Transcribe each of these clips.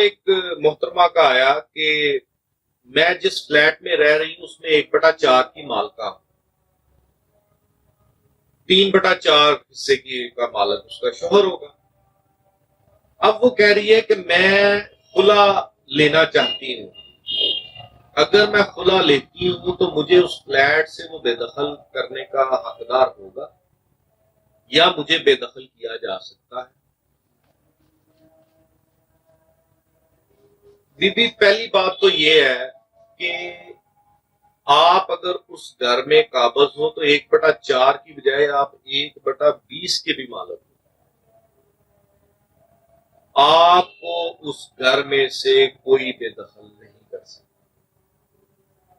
एक मोहतरमा का आया कि मैं जिस फ्लैट में रह रही हूं उसमें 1/4 की मालका हूं, 3/4 हिस्से की का मालक उसका शोहर होगा। अब वो कह रही है कि मैं खुला लेना चाहती हूं, अगर मैं खुला लेती हूं तो मुझे उस फ्लैट से वो बेदखल करने का हकदार होगा या मुझे बेदखल किया जा सकता है। बीबी, पहली बात तो ये है कि आप अगर उस घर में काबज हो तो 1/4 की बजाय आप 1/20 के भी मालक हो। आपको उस घर में से कोई बेदखल नहीं कर सकता,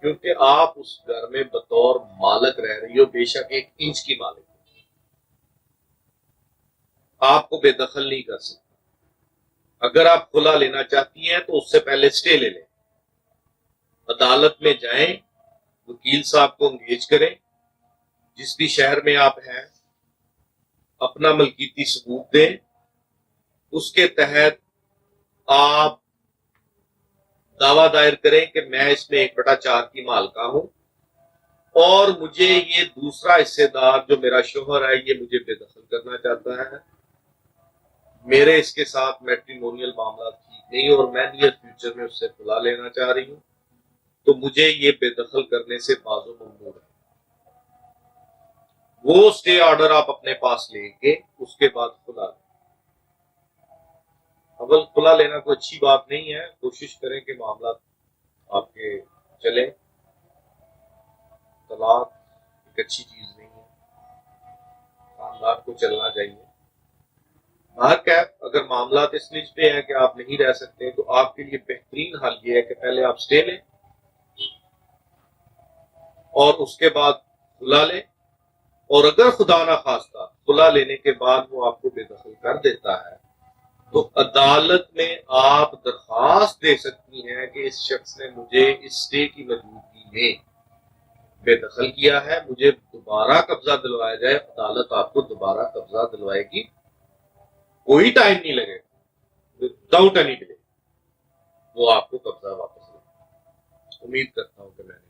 क्योंकि आप उस घर में बतौर मालक रह रही हो, बेशक 1 इंच की मालिक, आपको बेदखल नहीं कर सकता। अगर आप खुला लेना चाहती हैं तो उससे पहले स्टे ले लें, अदालत में जाएं, वकील साहब को एंगेज करें, जिस भी शहर में आप हैं अपना मलकीती सबूत दें, उसके तहत आप दावा दायर करें कि मैं इसमें 1/4 की मालका हूं और मुझे ये दूसरा हिस्सेदार जो मेरा शोहर है ये मुझे बेदखल करना चाहता है, मेरे इसके साथ मैट्रिमोनियल मामला ठीक नहीं और मैं नियर फ्यूचर में उससे खुला लेना चाह रही हूं, तो मुझे ये बेदखल करने से बाजो ममनूर है। वो स्टे ऑर्डर आप अपने पास लेके उसके बाद खुला लें। अव्वल खुला लेना कोई अच्छी बात नहीं है, कोशिश करें कि मामला आपके चले। तलाक एक अच्छी चीज नहीं है, खानदान को चलना चाहिए। बाहर कैफ अगर मामला इस निज पे है कि आप नहीं रह सकते तो आपके लिए बेहतरीन हल ये है कि पहले आप स्टे लें और उसके बाद खुला लें, और अगर खुदा ना खास्ता खुला लेने के बाद वो आपको बेदखल कर देता है तो अदालत में आप दरखास्त दे सकती हैं कि इस शख्स ने मुझे इस स्टे की मौजूदगी में बेदखल किया है, मुझे दोबारा कब्जा दिलवाया जाए। अदालत आपको दोबारा कब्जा दिलवाएगी, कोई टाइम नहीं लगेगा, विदाउट एनी डिले वो आपको कब्जा वापस लेगा। उम्मीद करता हूं कि मैंने